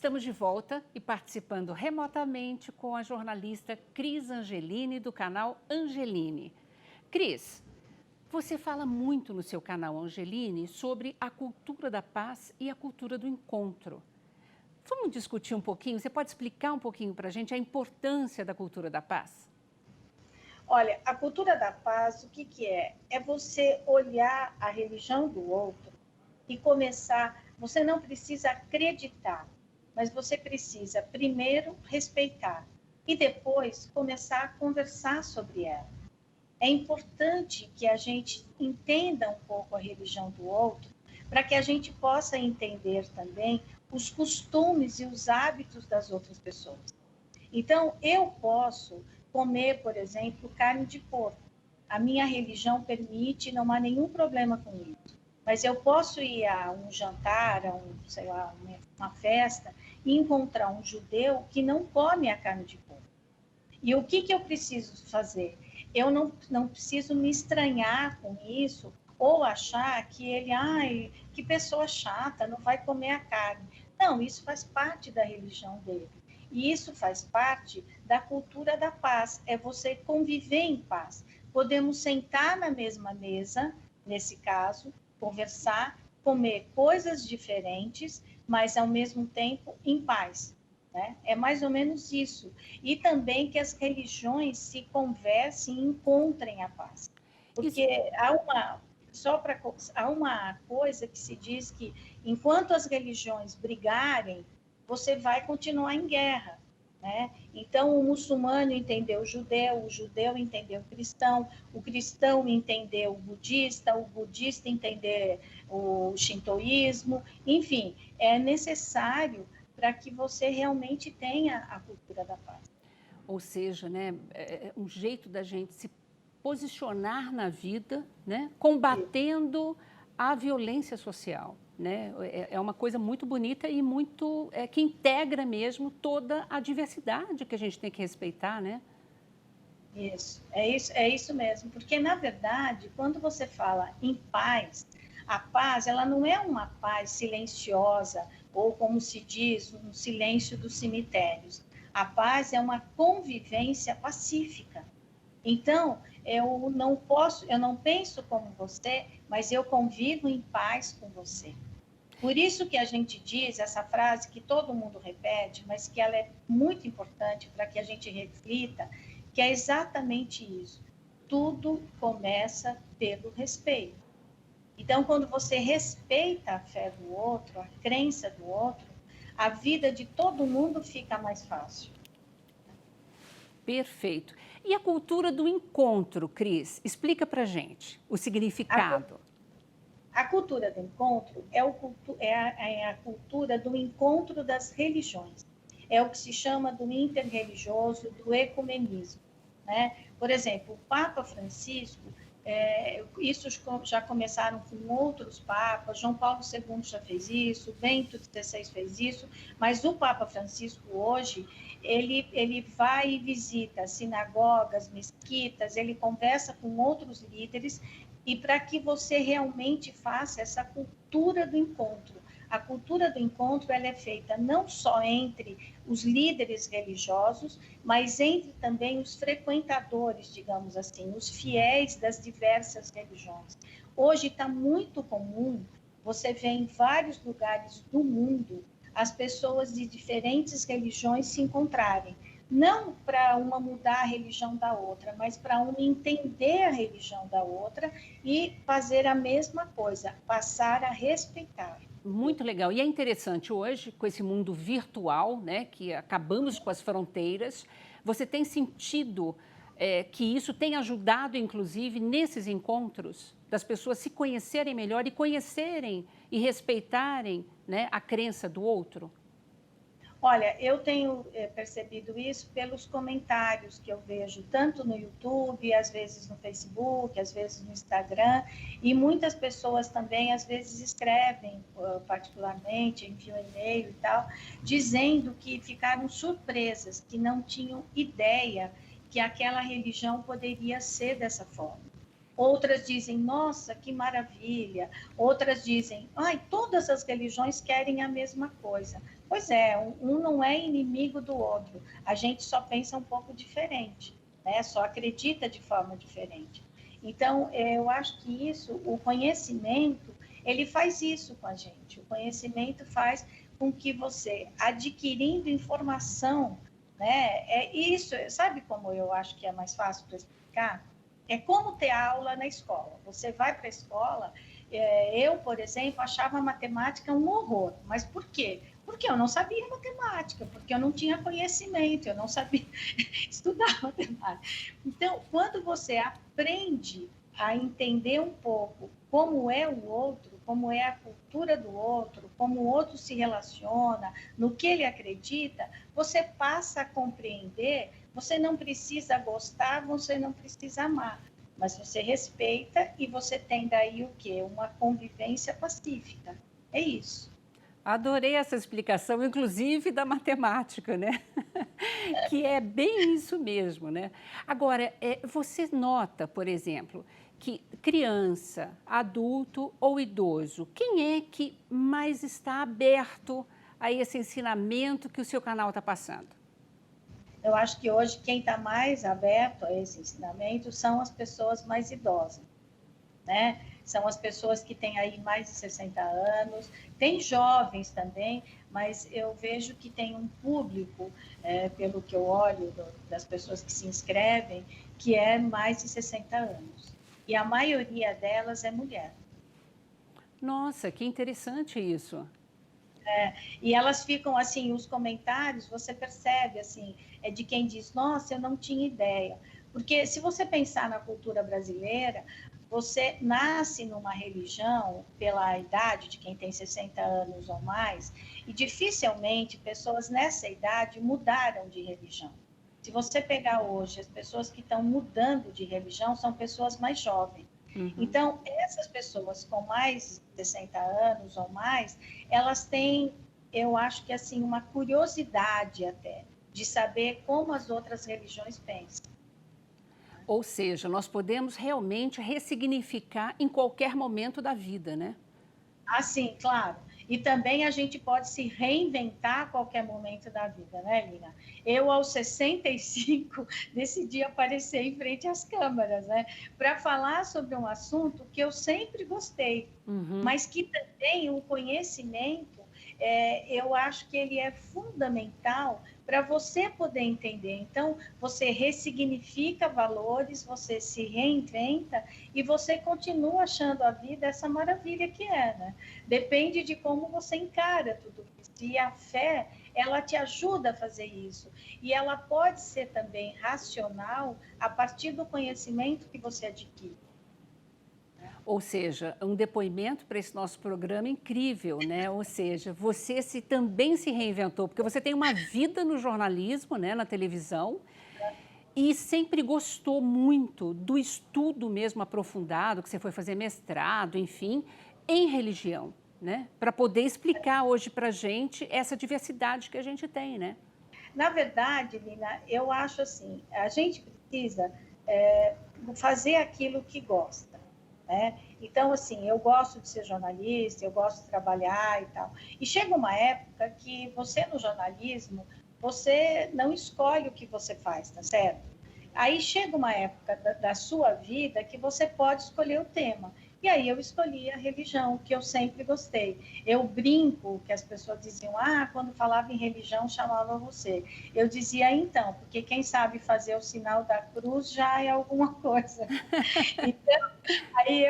Estamos de volta e participando remotamente com a jornalista Cris Angelini, do canal Angelini. Cris, você fala muito no seu canal Angelini sobre a cultura da paz e a cultura do encontro. Vamos discutir um pouquinho? Você pode explicar um pouquinho para a gente a importância da cultura da paz? Olha, a cultura da paz, o que que é? É você olhar a religião do outro e começar. Você não precisa acreditar, mas você precisa primeiro respeitar e depois começar a conversar sobre ela. É importante que a gente entenda um pouco a religião do outro, para que a gente possa entender também os costumes e os hábitos das outras pessoas. Então, eu posso comer, por exemplo, carne de porco. A minha religião permite, não há nenhum problema com isso. Mas eu posso ir a um jantar, sei lá, uma festa, e encontrar um judeu que não come a carne de porco. E o que eu preciso fazer? Eu não preciso me estranhar com isso ou achar que ele, ai, que pessoa chata, não vai comer a carne. Não, isso faz parte da religião dele. E isso faz parte da cultura da paz, é você conviver em paz. Podemos sentar na mesma mesa, nesse caso, conversar, comer coisas diferentes, mas ao mesmo tempo em paz. Né? É mais ou menos isso. E também que as religiões se conversem e encontrem a paz. Isso, Porque há uma coisa que se diz que enquanto as religiões brigarem, você vai continuar em guerra. Né? Então, o muçulmano entendeu o judeu entendeu o cristão entendeu o budista entender o shintoísmo, enfim, é necessário para que você realmente tenha a cultura da paz. ou seja, né, um jeito da gente se posicionar na vida, né, combatendo a violência social. Né? É uma coisa muito bonita e muito que integra mesmo toda a diversidade que a gente tem que respeitar, né? É isso mesmo, porque na verdade, quando você fala em paz, a paz, ela não é uma paz silenciosa ou como se diz, um silêncio dos cemitérios. A paz é uma convivência pacífica. Então, eu não penso como você, mas eu convivo em paz com você. Por isso que a gente diz essa frase que todo mundo repete, mas que ela é muito importante para que a gente reflita, que é exatamente isso. Tudo começa pelo respeito. Então, quando você respeita a fé do outro, a crença do outro, a vida de todo mundo fica mais fácil. Perfeito. E a cultura do encontro, Cris? Explica pra gente o A, significado. a cultura do encontro é a cultura do encontro das religiões. É o que se chama do interreligioso, do ecumenismo. Né? Por exemplo, o Papa Francisco, isso já começaram com outros papas, João Paulo II já fez isso, Bento XVI fez isso, mas o Papa Francisco hoje, ele vai e visita sinagogas, mesquitas, ele conversa com outros líderes, e para que você realmente faça essa cultura do encontro. A cultura do encontro ela é feita não só entre os líderes religiosos, mas entre também os frequentadores, digamos assim, os fiéis das diversas religiões. Hoje está muito comum, você vê em vários lugares do mundo, as pessoas de diferentes religiões se encontrarem. Não para uma mudar a religião da outra, mas para uma entender a religião da outra e fazer a mesma coisa, passar a respeitar. Muito legal. E é interessante hoje, com esse mundo virtual, né, que acabamos com as fronteiras, você tem sentido que isso tem ajudado, inclusive, nesses encontros, das pessoas se conhecerem melhor e conhecerem e respeitarem, né, a crença do outro? Olha, eu tenho percebido isso pelos comentários que eu vejo, tanto no YouTube, às vezes no Facebook, às vezes no Instagram, e muitas pessoas também, às vezes, escrevem, particularmente, enviam e-mail e tal, dizendo que ficaram surpresas, que não tinham ideia que aquela religião poderia ser dessa forma. Outras dizem, nossa, que maravilha. Outras dizem, ai, todas as religiões querem a mesma coisa. Pois é, um não é inimigo do outro, a gente só pensa um pouco diferente, né? Só acredita de forma diferente. Então, eu acho que isso, o conhecimento, ele faz isso com a gente. O conhecimento faz com que você, adquirindo informação, né? É isso, sabe como eu acho que é mais fácil para explicar? É como ter aula na escola. Você vai para a escola, eu, por exemplo, achava a matemática um horror. Mas por quê? Porque eu não sabia matemática, porque eu não tinha conhecimento, eu não sabia estudar matemática. Então, quando você aprende a entender um pouco como é o outro, como é a cultura do outro, como o outro se relaciona, no que ele acredita, você passa a compreender. Você não precisa gostar, você não precisa amar, mas você respeita e você tem daí o quê? Uma convivência pacífica. É isso. Adorei essa explicação, inclusive da matemática, né? Que é bem isso mesmo, né? Agora, você nota, por exemplo, que criança, adulto ou idoso, quem é que mais está aberto a esse ensinamento que o seu canal está passando? Eu acho que hoje quem está mais aberto a esse ensinamento são as pessoas mais idosas, né? São as pessoas que têm aí mais de 60 anos, tem jovens também, mas eu vejo que tem um público, pelo que eu olho das pessoas que se inscrevem, que é mais de 60 anos. E a maioria delas é mulher. Nossa, que interessante isso. E elas ficam assim, os comentários, você percebe assim, é de quem diz, nossa, eu não tinha ideia. Porque se você pensar na cultura brasileira, você nasce numa religião pela idade de quem tem 60 anos ou mais, e dificilmente pessoas nessa idade mudaram de religião. Se você pegar hoje, as pessoas que estão mudando de religião são pessoas mais jovens. Uhum. Então, essas pessoas com mais de 60 anos ou mais, elas têm, eu acho que assim, uma curiosidade até, de saber como as outras religiões pensam. Ou seja, nós podemos realmente ressignificar em qualquer momento da vida, né? Assim, claro. E também a gente pode se reinventar a qualquer momento da vida, né, Lina? Eu, aos 65, decidi aparecer em frente às câmeras, né? Para falar sobre um assunto que eu sempre gostei, Uhum. mas que também o conhecimento, eu acho que ele é fundamental para você poder entender. Então, você ressignifica valores, você se reinventa e você continua achando a vida essa maravilha que é, né? Depende de como você encara tudo isso. E a fé, ela te ajuda a fazer isso. E ela pode ser também racional a partir do conhecimento que você adquire. Ou seja, um depoimento para esse nosso programa incrível, né? Ou seja, você também se reinventou, porque você tem uma vida no jornalismo, né, na televisão, e sempre gostou muito do estudo mesmo aprofundado, que você foi fazer mestrado, enfim, em religião, né? Para poder explicar hoje para a gente essa diversidade que a gente tem, né? Na verdade, Lina, eu acho assim, a gente precisa fazer aquilo que gosta, né? Então, assim, eu gosto de ser jornalista, eu gosto de trabalhar e tal. E chega uma época que você, no jornalismo, você não escolhe o que você faz, tá certo? Aí chega uma época da sua vida que você pode escolher o tema. E aí eu escolhi a religião, que eu sempre gostei. Eu brinco que as pessoas diziam, quando falava em religião, chamava você. Eu dizia, então, porque quem sabe fazer o sinal da cruz já é alguma coisa. Então, aí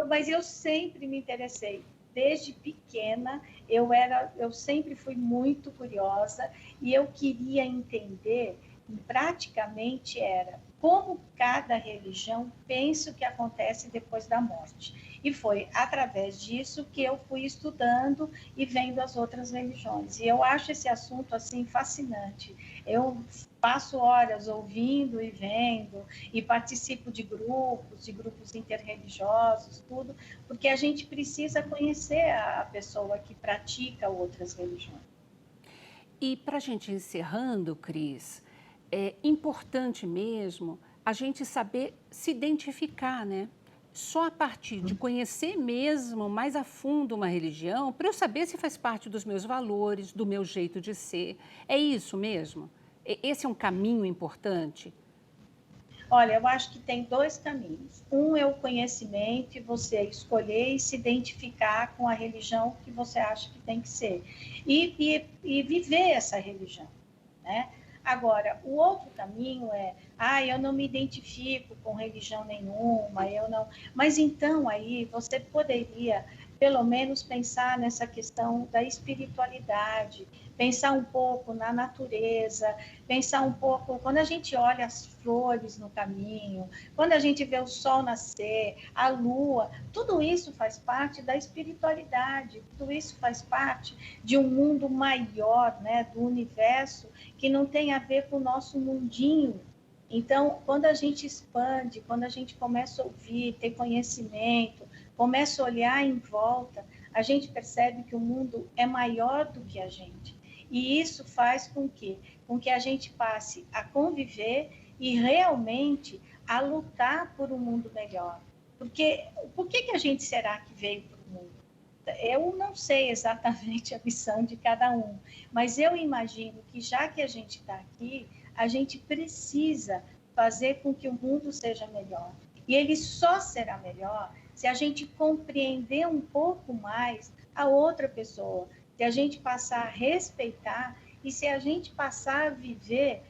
mas eu sempre me interessei. Desde pequena, eu sempre fui muito curiosa e eu queria entender, praticamente era como cada religião pensa o que acontece depois da morte. E foi através disso que eu fui estudando e vendo as outras religiões. E eu acho esse assunto assim fascinante. Eu passo horas ouvindo e vendo e participo de grupos interreligiosos, tudo, porque a gente precisa conhecer a pessoa que pratica outras religiões. E para a gente encerrando, Cris, é importante mesmo a gente saber se identificar, né? só a partir de conhecer mesmo mais a fundo uma religião, para eu saber se faz parte dos meus valores, do meu jeito de ser. É isso mesmo? Esse é um caminho importante? Olha, eu acho que tem dois caminhos. Um é o conhecimento e você escolher e se identificar com a religião que você acha que tem que ser. E viver essa religião, né? Agora, o outro caminho é, eu não me identifico com religião nenhuma, eu não... Mas então aí você poderia, pelo menos, pensar nessa questão da espiritualidade, pensar um pouco na natureza, pensar um pouco, quando a gente olha as flores no caminho, quando a gente vê o sol nascer, a lua, tudo isso faz parte da espiritualidade, tudo isso faz parte de um mundo maior, né, do universo, que não tem a ver com o nosso mundinho. Então, quando a gente expande, quando a gente começa a ouvir, ter conhecimento, começa a olhar em volta, a gente percebe que o mundo é maior do que a gente. E isso faz com que a gente passe a conviver e realmente a lutar por um mundo melhor. Porque por que a gente será que veio para o mundo? Eu não sei exatamente a missão de cada um, mas eu imagino que já que a gente está aqui, a gente precisa fazer com que o mundo seja melhor. E ele só será melhor se a gente compreender um pouco mais a outra pessoa, se a gente passar a respeitar e se a gente passar a viver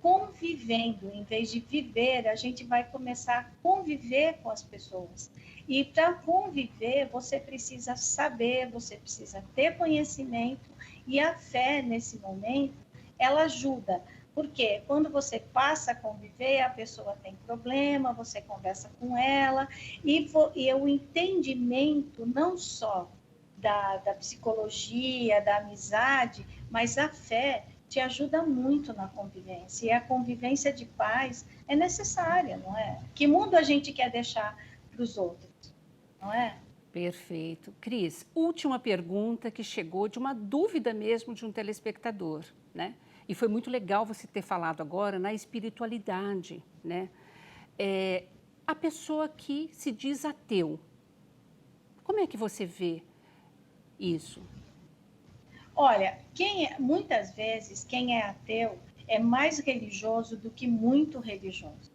convivendo, em vez de viver, a gente vai começar a conviver com as pessoas. E para conviver, você precisa saber, você precisa ter conhecimento, e a fé, nesse momento, ela ajuda. Porque quando você passa a conviver, a pessoa tem problema, você conversa com ela, e o entendimento não só da psicologia, da amizade, mas a fé te ajuda muito na convivência. E a convivência de paz é necessária, não é? Que mundo a gente quer deixar para os outros, não é? Perfeito. Cris, última pergunta que chegou de uma dúvida mesmo de um telespectador, né? E foi muito legal você ter falado agora na espiritualidade, né? A pessoa que se diz ateu, como é que você vê isso? Olha, muitas vezes quem é ateu é mais religioso do que muito religioso,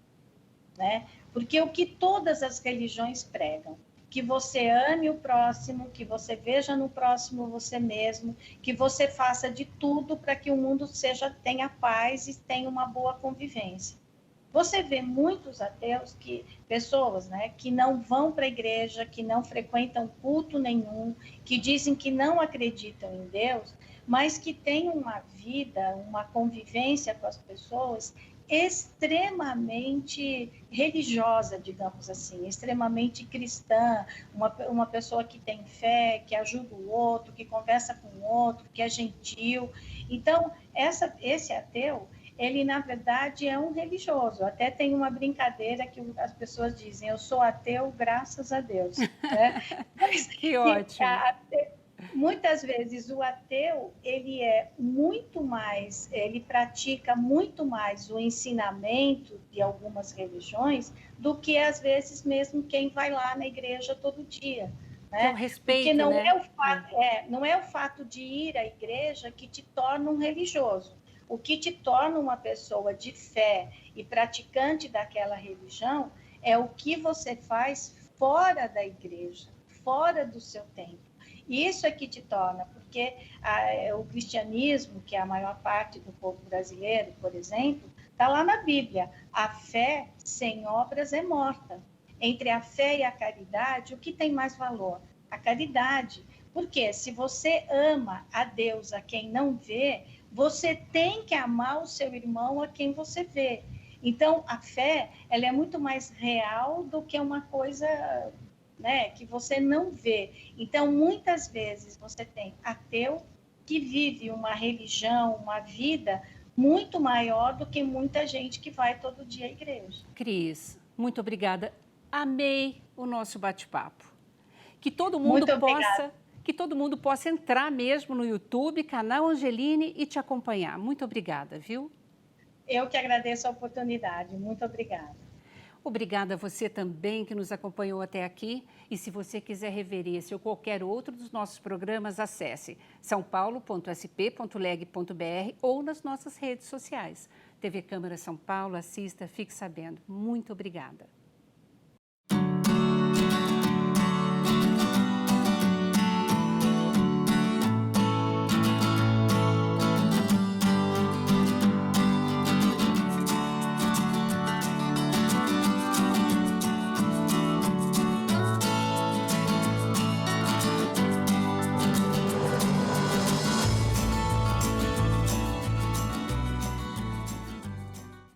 né? Porque o que todas as religiões pregam, que você ame o próximo, que você veja no próximo você mesmo, que você faça de tudo para que o mundo tenha paz e tenha uma boa convivência. Você vê muitos ateus, pessoas, né, que não vão para a igreja, que não frequentam culto nenhum, que dizem que não acreditam em Deus, mas que têm uma vida, uma convivência com as pessoas extremamente religiosa, digamos assim, extremamente cristã, uma pessoa que tem fé, que ajuda o outro, que conversa com o outro, que é gentil. Então, esse ateu, ele, na verdade, é um religioso. Até tem uma brincadeira que as pessoas dizem, eu sou ateu graças a Deus. Né? Que ótimo! Muitas vezes o ateu, ele pratica muito mais o ensinamento de algumas religiões do que, às vezes, mesmo quem vai lá na igreja todo dia. Né? Que é o respeito, porque não, né? não é o fato de ir à igreja que te torna um religioso. O que te torna uma pessoa de fé e praticante daquela religião é o que você faz fora da igreja, fora do seu templo. E isso é que te torna, porque o cristianismo, que é a maior parte do povo brasileiro, por exemplo, está lá na Bíblia. A fé sem obras é morta. Entre a fé e a caridade, o que tem mais valor? A caridade. Porque se você ama a Deus a quem não vê, você tem que amar o seu irmão a quem você vê. Então, a fé, ela é muito mais real do que uma coisa, né, que você não vê. Então, muitas vezes você tem ateu que vive uma religião, uma vida muito maior do que muita gente que vai todo dia à igreja. Cris, muito obrigada. Amei o nosso bate-papo. Que todo mundo possa entrar mesmo no YouTube, canal Angeline, e te acompanhar. Muito obrigada, viu? Eu que agradeço a oportunidade. Muito obrigada. Obrigada a você também que nos acompanhou até aqui. E se você quiser rever esse ou qualquer outro dos nossos programas, acesse saopaulo.sp.leg.br ou nas nossas redes sociais. TV Câmara São Paulo, assista, fique sabendo. Muito obrigada.